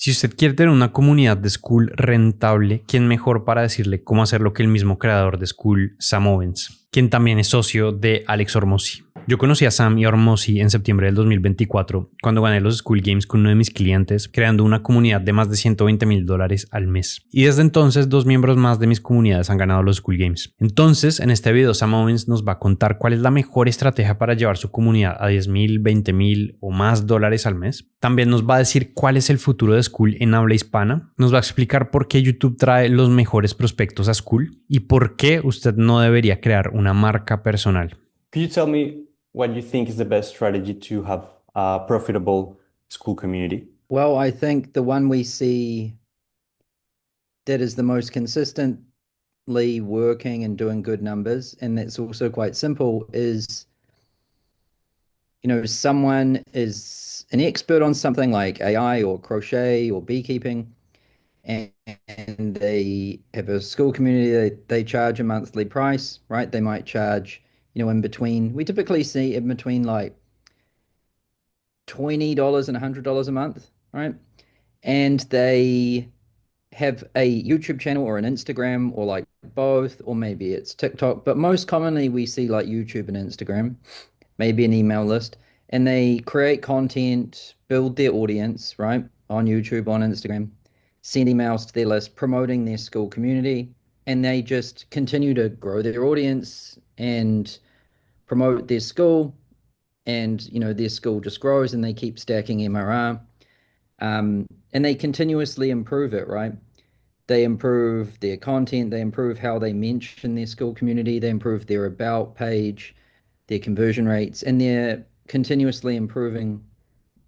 Si usted quiere tener una comunidad de Skool rentable, ¿quién mejor para decirle cómo hacerlo que el mismo creador de Skool, Sam Owens, quien también es socio de Alex Hormozzi? Yo conocí a Sam y a Hormozzi en septiembre del 2024 cuando gané los Skool Games con uno de mis clientes, creando una comunidad de más de $120,000 al mes. Y desde entonces, dos miembros más de mis comunidades han ganado los Skool Games. Entonces, en este video, Sam Owens nos va a contar cuál es la mejor estrategia para llevar su comunidad a $10,000, $20,000 o más dólares al mes. También nos va a decir cuál es el futuro de Skool en habla hispana. Nos va a explicar por qué YouTube trae los mejores prospectos a Skool y por qué usted no debería crear una marca personal. Could you tell me what you think is the best strategy to have a profitable Skool community? Well, I think the one we see that is the most consistently working and doing good numbers, and that's also quite simple, is someone is an expert on something like AI or crochet or beekeeping, and they have a Skool community. They charge a monthly price, right? They might charge, in between. We typically see in between like $20 and $100 a month, right? And they have a YouTube channel or an Instagram or like both, or maybe it's TikTok, but most commonly we see like YouTube and Instagram, maybe an email list, and they create content, build their audience, right? On YouTube, on Instagram, send emails to their list, promoting their Skool community, and they just continue to grow their audience and promote their Skool, and their Skool just grows and they keep stacking MRR, and they continuously improve it, right? They improve their content, they improve how they mention their Skool community, they improve their about page, their conversion rates, and they're continuously improving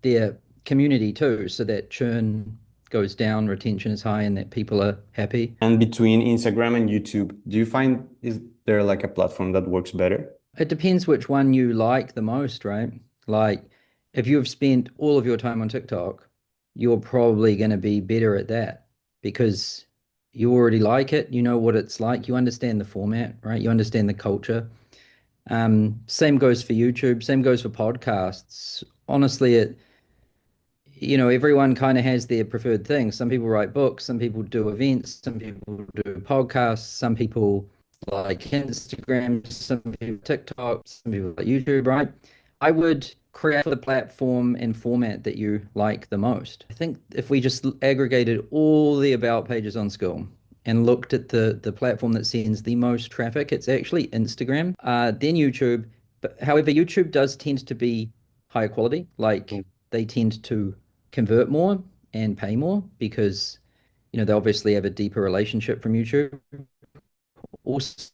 their community too, so that churn goes down, retention is high, and that people are happy. And between Instagram and YouTube, do you find is there like a platform that works better? It depends which one you like the most, right? Like, if you've spent all of your time on TikTok, you're probably going to be better at that because you already like it. You know what it's like. You understand the format, right? You understand the culture. Same goes for YouTube. Same goes for podcasts. Honestly, everyone kind of has their preferred thing. Some people write books. Some people do events. Some people do podcasts. Some people like Instagram, some people TikTok, some people like YouTube, right? I would create the platform and format that you like the most. I think if we just aggregated all the about pages on Skool and looked at the platform that sends the most traffic, it's actually Instagram, then YouTube. But however, YouTube does tend to be higher quality. Like they tend to convert more and pay more because they obviously have a deeper relationship from YouTube. Also,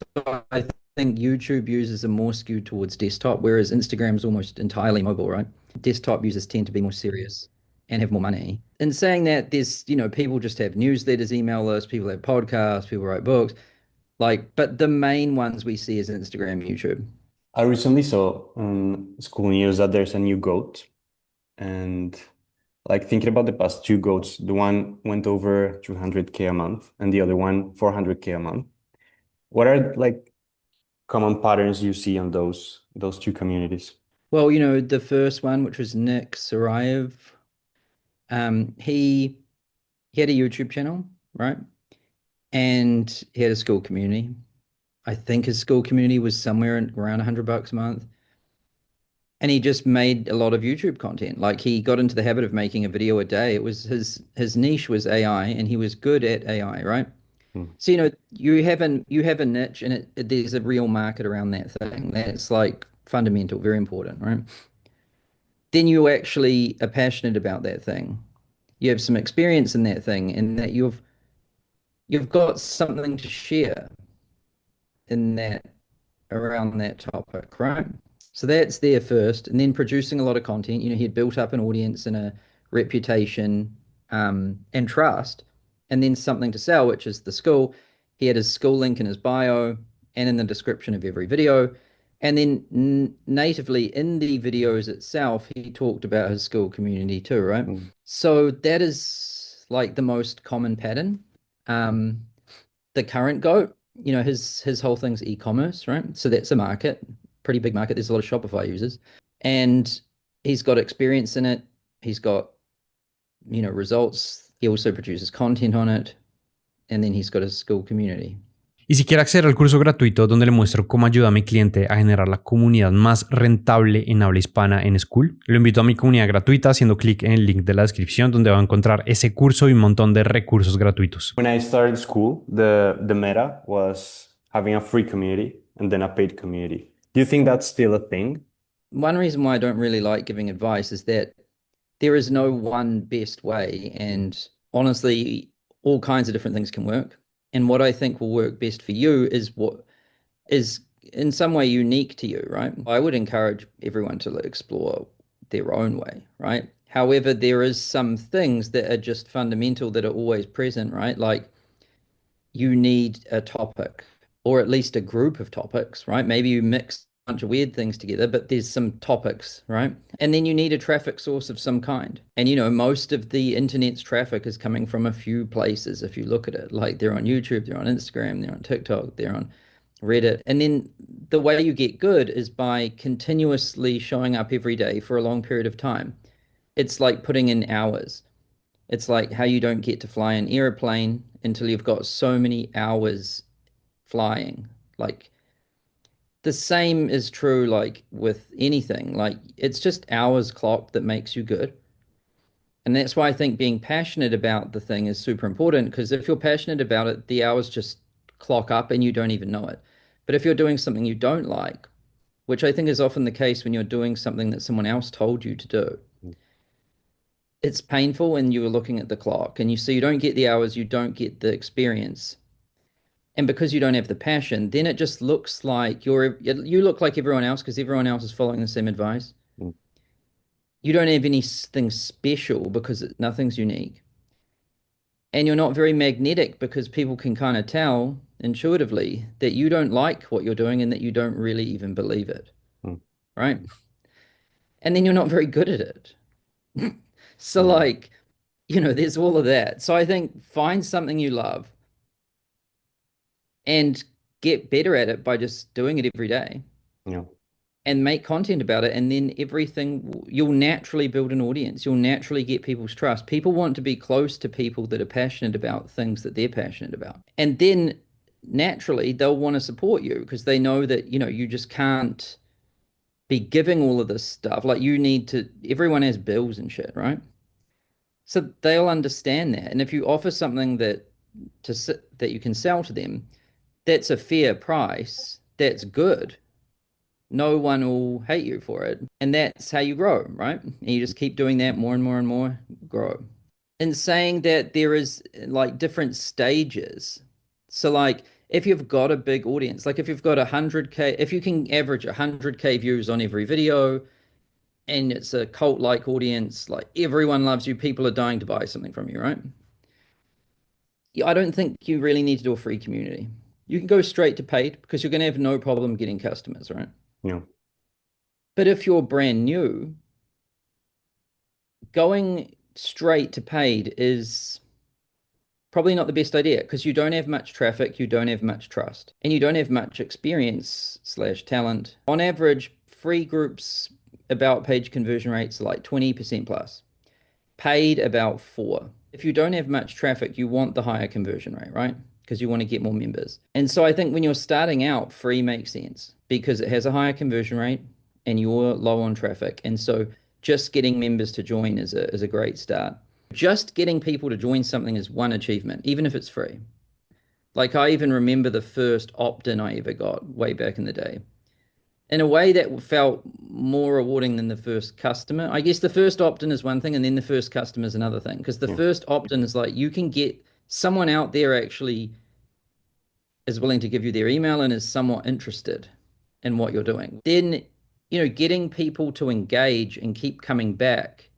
I think YouTube users are more skewed towards desktop, whereas Instagram is almost entirely mobile, right? Desktop users tend to be more serious and have more money. In saying that, there's, people just have newsletters, email lists, people have podcasts, people write books, but the main ones we see is Instagram, YouTube. I recently saw on Skool News that there's a new goat, and like thinking about the past two goats, the one went over 200K a month and the other one 400K a month. What are like common patterns you see on those two communities? Well, the first one, which was Nick Sarayev, he had a YouTube channel, right? And he had a Skool community. I think his Skool community was somewhere around $100 a month. And he just made a lot of YouTube content. Like he got into the habit of making a video a day. It was his niche was AI, and he was good at AI, right? So you have a niche, and there's a real market around that thing. That's like fundamental, very important, right? Then you actually are passionate about that thing. You have some experience in that thing, and that you've got something to share in that around that topic, right? So that's there first, and then producing a lot of content. He had built up an audience and a reputation, and trust, and then something to sell, which is the Skool. He had his Skool link in his bio and in the description of every video. And then natively in the videos itself, he talked about his Skool community too, right? So that is like the most common pattern. The current goat, his whole thing's e-commerce, right? So that's a market, pretty big market. There's a lot of Shopify users, and he's got experience in it. He's got, results He also produces content on it, and then he's got his Skool community. Y si quiere acceder al curso gratuito donde le muestro cómo ayuda a mi cliente a generar la comunidad más rentable en habla hispana en Skool, lo invito a mi comunidad gratuita haciendo clic en el link de la descripción donde va a encontrar ese curso y un montón de recursos gratuitos. When I started Skool, the meta was having a free community and then a paid community. Do you think that's still a thing? One reason why I don't really like giving advice is that there is no one best way, and honestly, all kinds of different things can work. And what I think will work best for you is what is in some way unique to you, right? I would encourage everyone to explore their own way, right? However, there is some things that are just fundamental that are always present, right? Like you need a topic or at least a group of topics, right? Maybe you mix a bunch of weird things together, but there's some topics, right? And then you need a traffic source of some kind. And most of the internet's traffic is coming from a few places if you look at it. Like they're on YouTube, they're on Instagram, they're on TikTok, they're on Reddit. And then the way you get good is by continuously showing up every day for a long period of time. It's like putting in hours. It's like how you don't get to fly an airplane until you've got so many hours flying. Like the same is true like with anything. Like it's just hours clocked that makes you good. And that's why I think being passionate about the thing is super important, because if you're passionate about it, the hours just clock up and you don't even know it. But if you're doing something you don't like, which I think is often the case when you're doing something that someone else told you to do, it's painful and you were looking at the clock and you see you don't get the hours, you don't get the experience. And because you don't have the passion, then it just looks like you look like everyone else because everyone else is following the same advice. Mm. You don't have anything special because nothing's unique. And you're not very magnetic because people can kind of tell intuitively that you don't like what you're doing and that you don't really even believe it. Mm. Right? And then you're not very good at it. So like, there's all of that. So I think find something you love and get better at it by just doing it every day. Yeah. And make content about it, and then everything, you'll naturally build an audience. You'll naturally get people's trust. People want to be close to people that are passionate about things that they're passionate about. And then naturally they'll want to support you because they know that, you just can't be giving all of this stuff. Like everyone has bills and shit, right? So they'll understand that. And if you offer something that you can sell to them, that's a fair price, that's good. No one will hate you for it. And that's how you grow, right? And you just keep doing that more and more and more, grow. And saying that there is like different stages. So like if you've got a big audience, like if you've got 100K, if you can average 100K views on every video and it's a cult-like audience, like everyone loves you, people are dying to buy something from you, right? I don't think you really need to do a free community. You can go straight to paid because you're going to have no problem getting customers, right? Yeah. But if you're brand new, going straight to paid is probably not the best idea because you don't have much traffic, you don't have much trust, and you don't have much experience/talent. On average, free groups about page conversion rates are like 20% plus. Paid about 4. If you don't have much traffic, you want the higher conversion rate, right? Because you want to get more members. And so I think when you're starting out, free makes sense because it has a higher conversion rate and you're low on traffic. And so just getting members to join is a great start. Just getting people to join something is one achievement, even if it's free. Like I even remember the first opt-in I ever got way back in the day. In a way that felt more rewarding than the first customer. I guess the first opt-in is one thing and then the first customer is another thing. Because the first opt-in is like you can get someone out there actually is willing to give you their email and is somewhat interested in what you're doing. Then, getting people to engage and keep coming back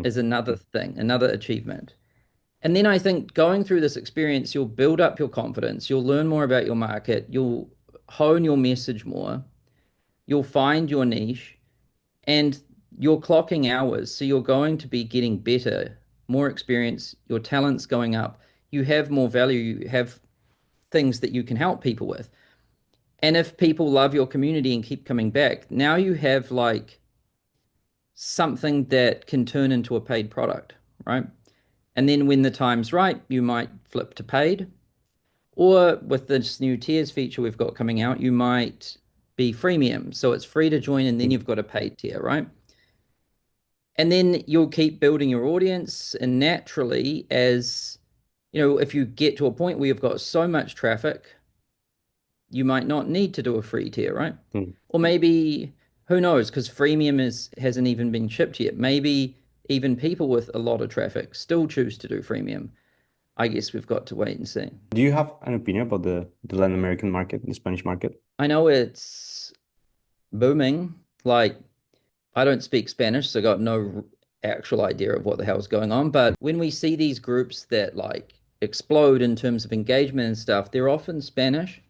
is another thing, another achievement. And then I think going through this experience, you'll build up your confidence. You'll learn more about your market. You'll hone your message more. You'll find your niche and you're clocking hours. So you're going to be getting better, more experience. Your talent's going up. You have more value. You have things that you can help people with. And if people love your community and keep coming back, now you have like something that can turn into a paid product, right? And then when the time's right, you might flip to paid. Or with this new tiers feature we've got coming out, you might be freemium. So it's free to join and then you've got a paid tier, right? And then you'll keep building your audience. And naturally, as you know, if you get to a point where you've got so much traffic, you might not need to do a free tier, right? Mm. Or maybe, who knows, because freemium hasn't even been shipped yet. Maybe even people with a lot of traffic still choose to do freemium. I guess we've got to wait and see. Do you have an opinion about the Latin American market, the Spanish market? I know it's booming. Like, I don't speak Spanish, so I got no actual idea of what the hell's going on. But when we see these groups that like explode in terms of engagement and stuff, they're often Spanish.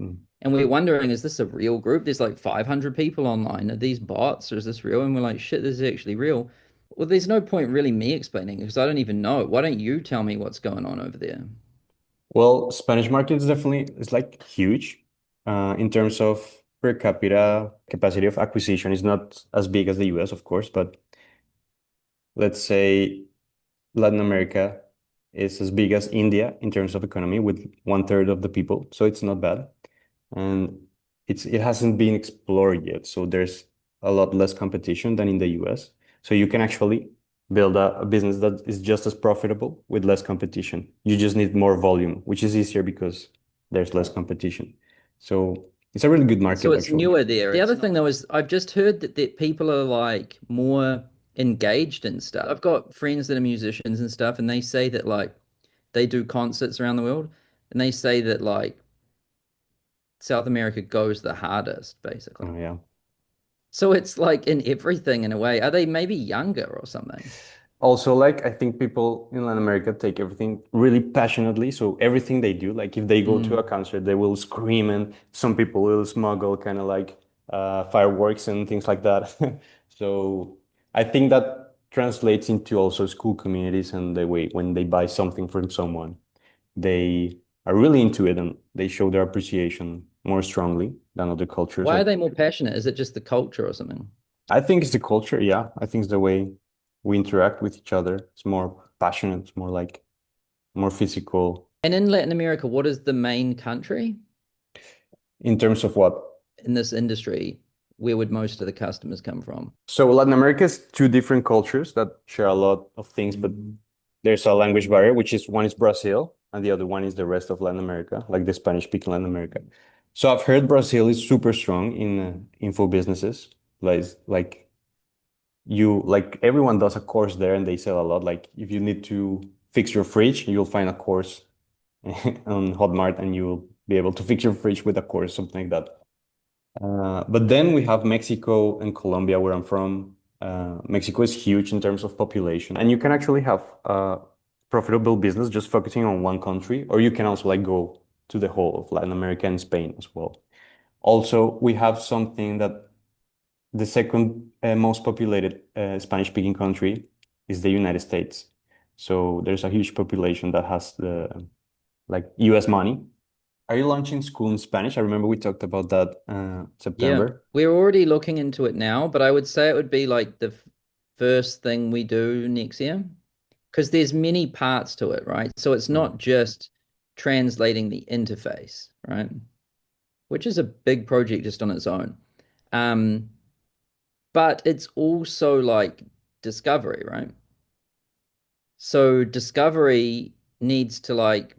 Mm. And we're wondering, is this a real group? There's like 500 people online. Are these bots or is this real? And we're like, shit, this is actually real. Well, there's no point really me explaining because I don't even know. Why don't you tell me what's going on over there? Well, Spanish market is definitely it's like huge in terms of per capita capacity of acquisition. Is not as big as the US, of course, but let's say Latin America is as big as India in terms of economy with 1/3 of the people. So it's not bad. And it hasn't been explored yet. So there's a lot less competition than in the US. So you can actually build a business that is just as profitable with less competition. You just need more volume, which is easier because there's less competition. So it's a really good market, So it's actually. newer there. The other thing though is I've just heard that people are like more engaged and stuff. I've got friends that are musicians and stuff, and they say that like they do concerts around the world, and they say that like South America goes the hardest, basically. Oh, yeah. So it's like in everything in a way. Are they maybe younger or something? Also, like I think people in Latin America take everything really passionately. So everything they do, like if they go to a concert, they will scream, and some people will smuggle kind of like fireworks and things like that. So I think that translates into also school communities and the way when they buy something from someone, they are really into it and they show their appreciation more strongly than other cultures. Why are they more passionate? Is it just the culture or something? I think it's the culture. Yeah, I think it's the way we interact with each other. It's more passionate. It's more like more physical. And in Latin America, what is the main country In terms of what? in this industry? Where would most of the customers come from? So Latin America is two different cultures that share a lot of things, but there's a language barrier, which is one is Brazil and the other one is the rest of Latin America, like the Spanish-speaking Latin America. So I've heard Brazil is super strong in info businesses, like you like everyone does a course there and they sell a lot. Like if you need to fix your fridge, you'll find a course on Hotmart and you'll be able to fix your fridge with a course, something like that. But then we have Mexico and Colombia, where I'm from. Mexico is huge in terms of population, and you can actually have a profitable business just focusing on one country, or you can also like go to the whole of Latin America and Spain as well. Also, we have something that the second most populated Spanish-speaking country is the United States. So there's a huge population that has the like US money. Are you launching Skool in Spanish? I remember we talked about that Yeah, September. we're already looking into it now, but I would say it would be like the first thing we do next year because there's many parts to it, right? So it's not just translating the interface, right? Which is a big project just on its own. But it's also like discovery, right? So discovery needs to like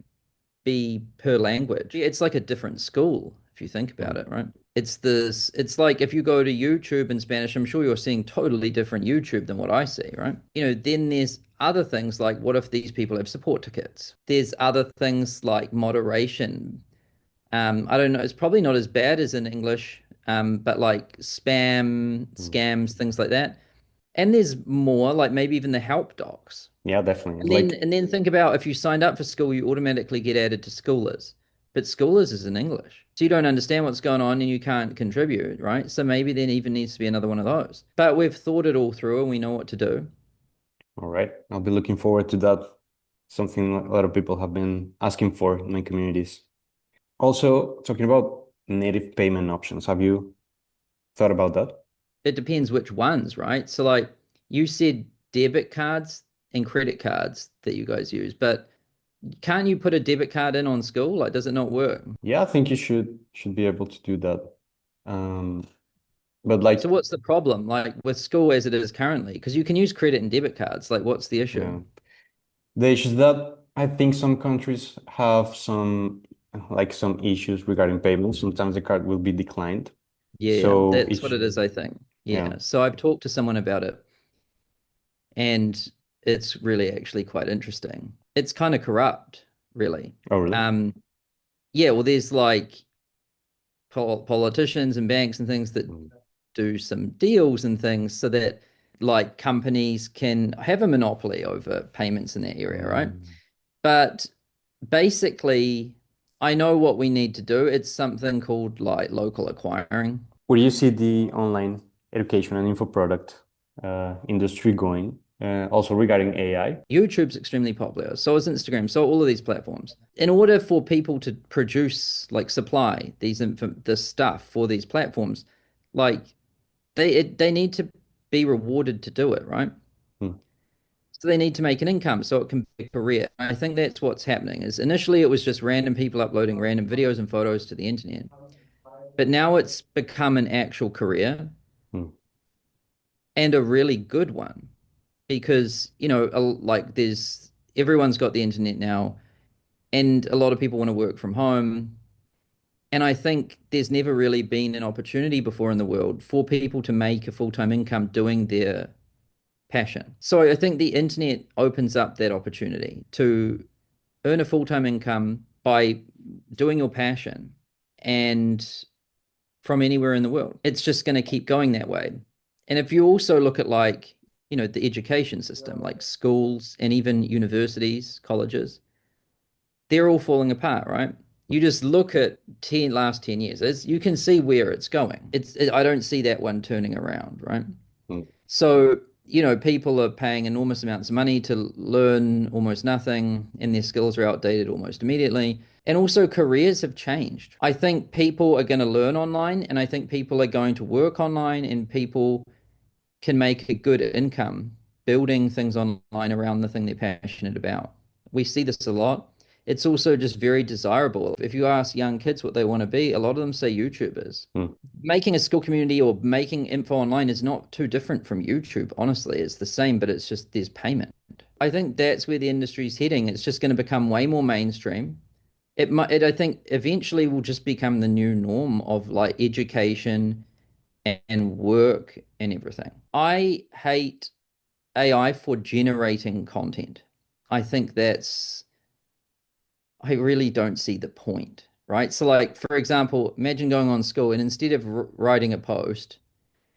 be per language. It's like a different school if you think about it, right? It's like if you go to YouTube in Spanish, I'm sure you're seeing totally different YouTube than what I see, right? You know, then there's other things like what if these people have support tickets? There's other things like moderation. I don't know, it's probably not as bad as in English, but like spam, scams, things like that. And there's more, like maybe even the help docs. Yeah, definitely. It's And like then think about if you signed up for Skool, you automatically get added to Schoolers. But Schoolers is in English. So you don't understand what's going on and you can't contribute, right? So maybe there even needs to be another one of those. But we've thought it all through and we know what to do. all right. I'll be looking forward to that. Something a lot of people have been asking for in my communities. Also, talking about native payment options, have you thought about that? It depends which ones, right? So like you said debit cards, and credit cards that you guys use, but can't you put a debit card in on Skool? Like, does it not work? Yeah, I think you should be able to do that. Um, but like, So what's the problem, like with Skool as it is currently? Because you can use credit and debit cards. Like, what's the issue? yeah, the issue is that I think some countries have some issues regarding payments. Sometimes the card will be declined. Yeah, So that's what it is, I think. yeah. Yeah. So I've talked to someone about it, and it's really actually quite interesting. It's kind of corrupt, really. Oh, really? Um, yeah, well, there's like politicians and banks and things that Mm. do some deals and things so that like companies can have a monopoly over payments in that area, right? Mm. But basically, I know what we need to do. It's something called like local acquiring. Where do you see the online education and info product industry going? Also regarding AI. YouTube's extremely popular. So is Instagram. So all of these platforms. In order for people to produce, like supply this stuff for these platforms, like they need to be rewarded to do it, right? Hmm. So they need to make an income so it can be a career. I think that's what's happening. Is initially it was just random people uploading random videos and photos to the internet, but now it's become an actual career Hmm. and a really good one because like there's everyone's got the internet now, and a lot of people want to work from home. And I think there's never really been an opportunity before in the world for people to make a full-time income doing their passion. So I think the internet opens up that opportunity to earn a full-time income by doing your passion and from anywhere in the world. It's just going to keep going that way. And if you also look at like, the education system, like schools and even universities, colleges, they're all falling apart, right? You just look at last 10 years, you can see where it's going. I don't see that one turning around, right? Hmm. So, people are paying enormous amounts of money to learn almost nothing, and their skills are outdated almost immediately. And also, careers have changed. I think people are going to learn online, and I think people are going to work online, and people can make a good income building things online around the thing they're passionate about. We see this a lot. It's also just very desirable. If you ask young kids what they want to be, a lot of them say YouTubers. Hmm. Making a skill community or making info online is not too different from YouTube, honestly. It's the same, but it's just there's payment. I think that's where the industry's heading. It's just going to become way more mainstream. I think eventually will just become the new norm of like education and work and everything. I hate AI for generating content. I think I really don't see the point, right? So, like, for example, imagine going on Skool and instead of writing a post,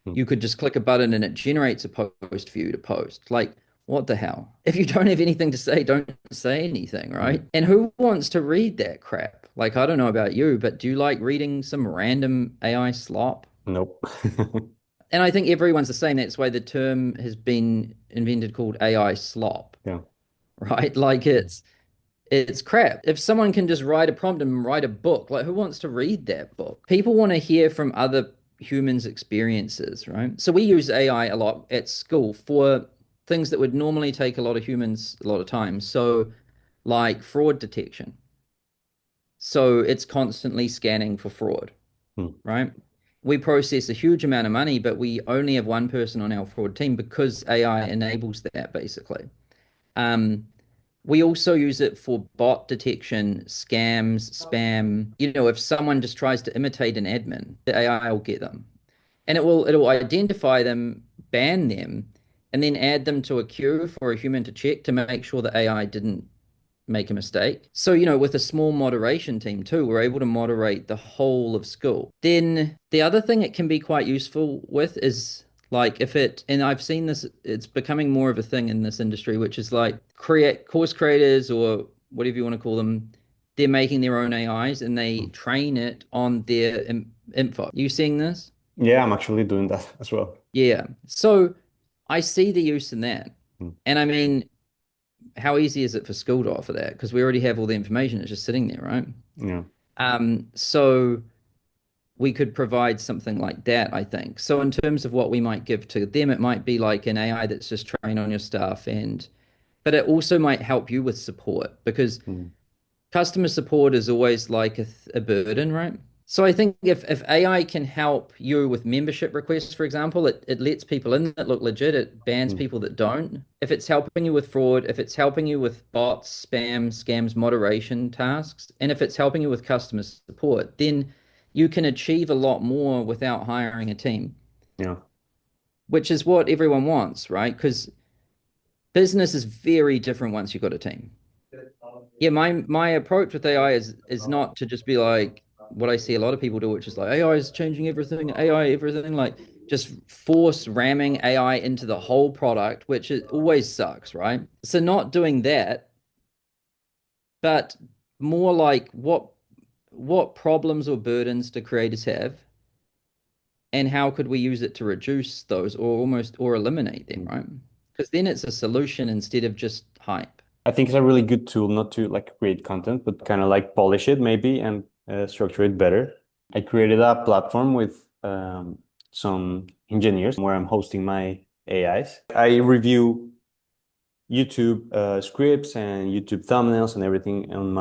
Hmm. you could just click a button and it generates a post for you to post. Like, what the hell? If you don't have anything to say, don't say anything, Hmm. right? And who wants to read that crap? Like, I don't know about you, but do you like reading some random AI slop? Nope. And I think everyone's the same. That's why the term has been invented called AI slop, Yeah. right? Like it's crap. If someone can just write a prompt and write a book, like who wants to read that book? People want to hear from other humans' experiences, right? So we use AI a lot at school for things that would normally take a lot of humans a lot of time. So like fraud detection. So it's constantly scanning for fraud, Hmm. right? We process a huge amount of money, but we only have one person on our fraud team because AI enables that basically. Um, we also use it for bot detection, scams, spam. If someone just tries to imitate an admin, the AI will get them. And it'll identify them, ban them, and then add them to a queue for a human to check to make sure the AI didn't make a mistake. So, with a small moderation team too, we're able to moderate the whole of school. Then the other thing it can be quite useful with is like and I've seen this, it's becoming more of a thing in this industry, which is like create course creators or whatever you want to call them. They're making their own AIs and they Hmm. train it on their info. You seeing this? Yeah, I'm actually doing that as well. Yeah. So I see the use in that. Hmm. And I mean, how easy is it for Skool to offer that? Because we already have all the information. It's just sitting there, right? Yeah. So we could provide something like that, I think. So in terms of what we might give to them, it might be like an AI that's just trained on your stuff and but it also might help you with support because Mm. customer support is always like a burden, right? So I think if AI can help you with membership requests, for example, it lets people in that look legit, it bans Mm. people that don't. If it's helping you with fraud, if it's helping you with bots, spam, scams, moderation tasks, and if it's helping you with customer support, then you can achieve a lot more without hiring a team, Yeah. which is what everyone wants, right? Because business is very different once you've got a team. Yeah, my approach with AI is not to just be like what I see a lot of people do, which is like AI is changing everything, AI everything, like just force ramming AI into the whole product, which it always sucks, right? So not doing that, but more like what problems or burdens do creators have, and how could we use it to reduce those or almost or eliminate them, right? Because then it's a solution instead of just hype. I think it's a really good tool not to like create content, but kind of like polish it maybe and structure it better. I created a platform with some engineers where I'm hosting my AIs. I review YouTube scripts and YouTube thumbnails and everything on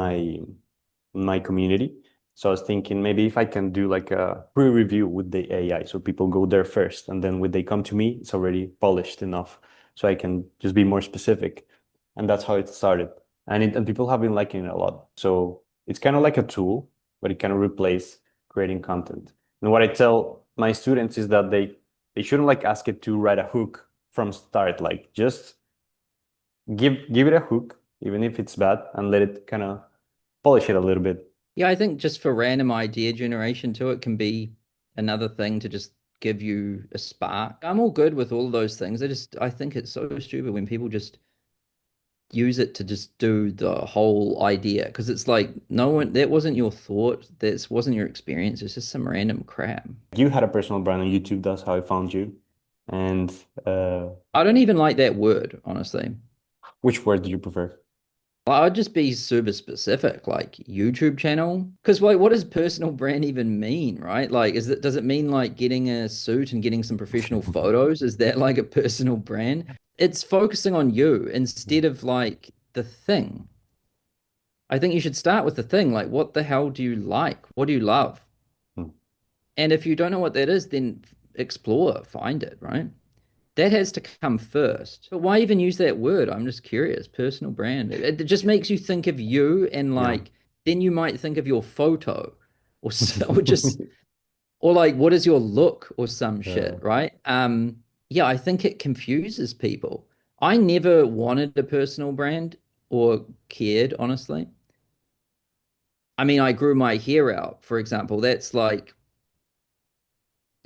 my community. So I was thinking maybe if I can do like a pre-review with the AI, so people go there first, and then when they come to me, it's already polished enough, so I can just be more specific. And that's how it started. And people have been liking it a lot. So it's kind of like a tool, but it kind of replace creating content. And what I tell my students is that they shouldn't like ask it to write a hook from start. Like just give it a hook, even if it's bad, and let it kind of polish it a little bit. Yeah, I think just for random idea generation too, it can be another thing to just give you a spark. I'm all good with all of those things. I think it's so stupid when people just use it to just do the whole idea because it's like no one that wasn't your thought, that wasn't your experience. It's just some random crap. You had a personal brand on YouTube. That's how I found you. And I don't even like that word, honestly. which word do you prefer? I'd just be super specific, like YouTube channel. Because like what does personal brand even mean, right? Like does it mean like getting a suit and getting some professional photos? Is that like a personal brand? It's focusing on you instead of like the thing. I think you should start with the thing, like what the hell do you like? What do you love? Hmm. And if you don't know what that is, then explore, find it, right? That has to come first. But why even use that word? I'm just curious. Personal brand. It just makes you think of you and Yeah. like then you might think of your photo or or just or like what is your look or some Uh, shit, right? Yeah, I think it confuses people. I never wanted a personal brand or cared, honestly. I mean, I grew my hair out, for example. That's like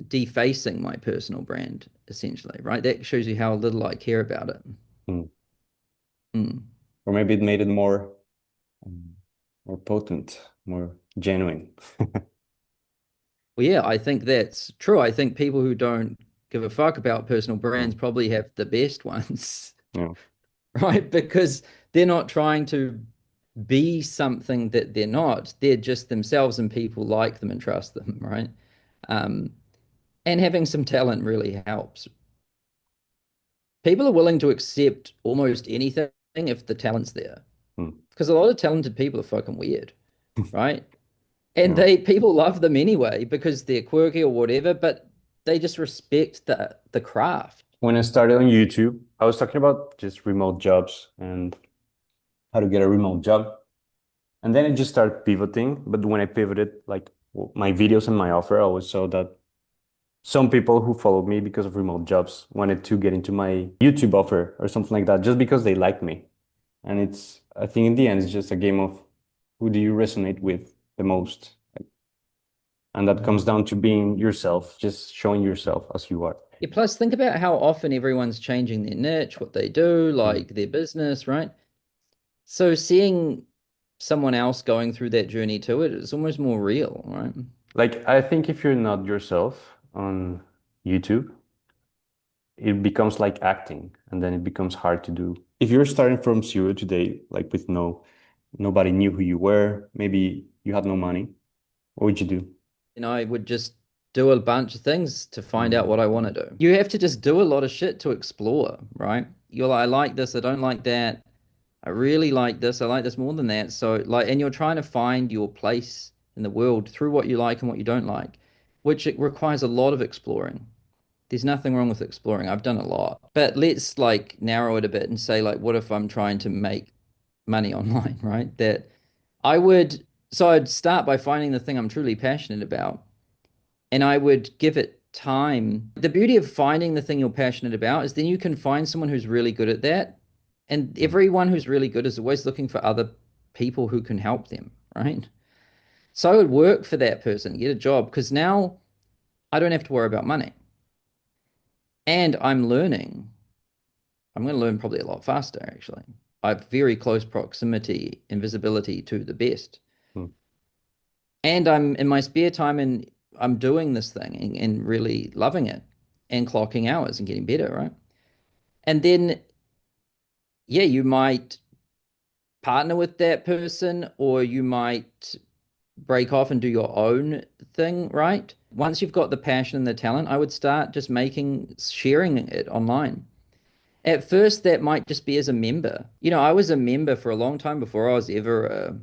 defacing my personal brand, essentially, right? That shows you how little I care about it. hmm. Mm. Or maybe it made it um, more potent, more genuine. Well, yeah, I think that's true. I think people who don't give a fuck about personal brands Hmm. probably have the best ones, Yeah. right? Because they're not trying to be something that they're not. They're just themselves and people like them and trust them, right? Um, and having some talent really helps. People are willing to accept almost anything if the talent's there. Hmm. Because a lot of talented people are fucking weird, right? And Yeah. they people love them anyway because they're quirky or whatever, but they just respect the craft. When I started on YouTube, I was talking about just remote jobs and how to get a remote job. And then it just started pivoting. But when I pivoted, like my videos and my offer, I always saw that some people who followed me because of remote jobs wanted to get into my YouTube offer or something like that, just because they liked me. And I think in the end, it's just a game of who do you resonate with the most? And that comes down to being yourself, just showing yourself as you are. Yeah, plus think about how often everyone's changing their niche, what they do, Mm. like their business, right? So seeing someone else going through that journey to it is almost more real, right? Like, I think if you're not yourself on YouTube, it becomes like acting, and then it becomes hard to do. If you're starting from zero today, like with nobody knew who you were, maybe you had no money, what would you do? And I would just do a bunch of things to find out Mm. what I want to do. You have to just do a lot of shit to explore, right? You're like, I like this, I don't like that. I really like this. I like this more than that. So like, and you're trying to find your place in the world through what you like and what you don't like, which it requires a lot of exploring. There's nothing wrong with exploring. I've done a lot. But let's like narrow it a bit and say like, what if I'm trying to make money online, right? So I'd start by finding the thing I'm truly passionate about, and I would give it time. The beauty of finding the thing you're passionate about is then you can find someone who's really good at that. And everyone who's really good is always looking for other people who can help them, right? So I would work for that person, get a job, because now I don't have to worry about money. And I'm learning. I'm going to learn probably a lot faster, actually. I have very close proximity and visibility to the best. And I'm in my spare time and I'm doing this thing and really loving it and clocking hours and getting better, right? And then, yeah, you might partner with that person, or you might break off and do your own thing, right? Once you've got the passion and the talent, I would start just sharing it online. At first, that might just be as a member. You know, I was a member for a long time before I was ever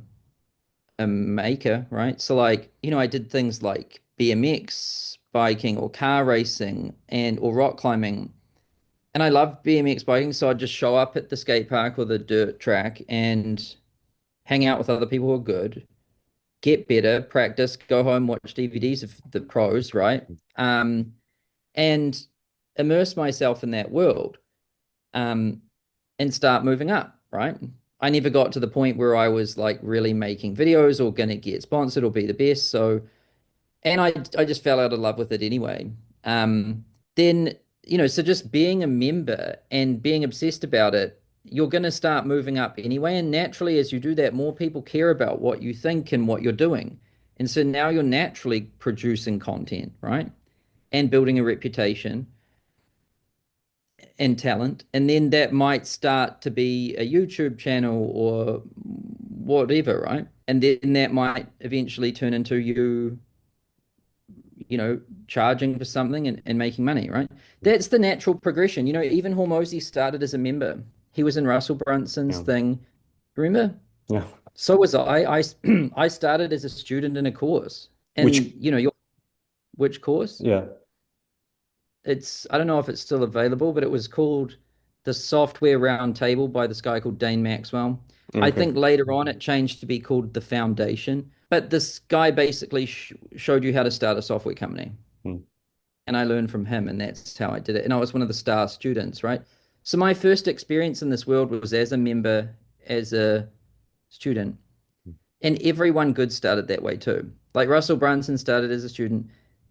a maker, right? So like, you know, I did things like BMX biking or car racing or rock climbing. And I loved BMX biking, so I'd just show up at the skate park or the dirt track and hang out with other people who are good, get better, practice, go home, watch DVDs of the pros, right? And immerse myself in that world, and start moving up, right? I never got to the point where I was like really making videos or going to get sponsored or be the best. So, and I just fell out of love with it anyway. Then, you know, so just being a member and being obsessed about it, you're going to start moving up anyway. And naturally, as you do that, more people care about what you think and what you're doing. And so now you're naturally producing content, right? And building a reputation and talent. And then that might start to be a YouTube channel or whatever, right? And then that might eventually turn into you know, charging for something and making money, right? That's the natural progression. You know, even Hormozy started as a member. He was in Russell Brunson's thing. Remember? Yeah. So was I. I started as a student in a course. And you know, which course? Yeah. I don't know if it's still available, but it was called the Software Roundtable by this guy called Dane Maxwell. Okay. I think later on it changed to be called the Foundation. But this guy basically showed you how to start a software company. And I learned from him, and that's how I did it. And I was one of the star students, right? So my first experience in this world was as a member, as a student. And everyone good started that way too. Like Russell Brunson started as a student.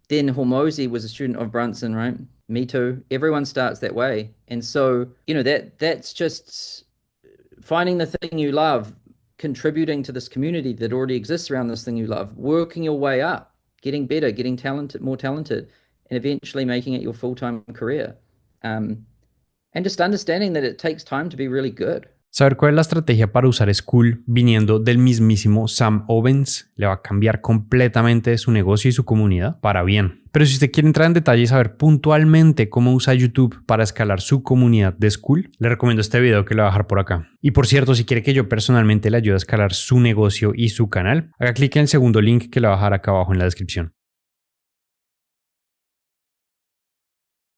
Then Hormozy was a student of Brunson, right? Me too. Everyone starts that way. And so, you know, that's just finding the thing you love, contributing to this community that already exists around this thing you love, working your way up, getting better, getting talented, more talented, and eventually making it your full-time career. And just understanding that it takes time to be really good. Saber cuál es la estrategia para usar Skool viniendo del mismísimo Sam Ovens le va a cambiar completamente su negocio y su comunidad para bien. Pero si usted quiere entrar en detalle y saber puntualmente cómo usa YouTube para escalar su comunidad de Skool, le recomiendo este video que le voy a dejar por acá. Y por cierto, si quiere que yo personalmente le ayude a escalar su negocio y su canal, haga clic en el segundo link que le voy a dejar acá abajo en la descripción.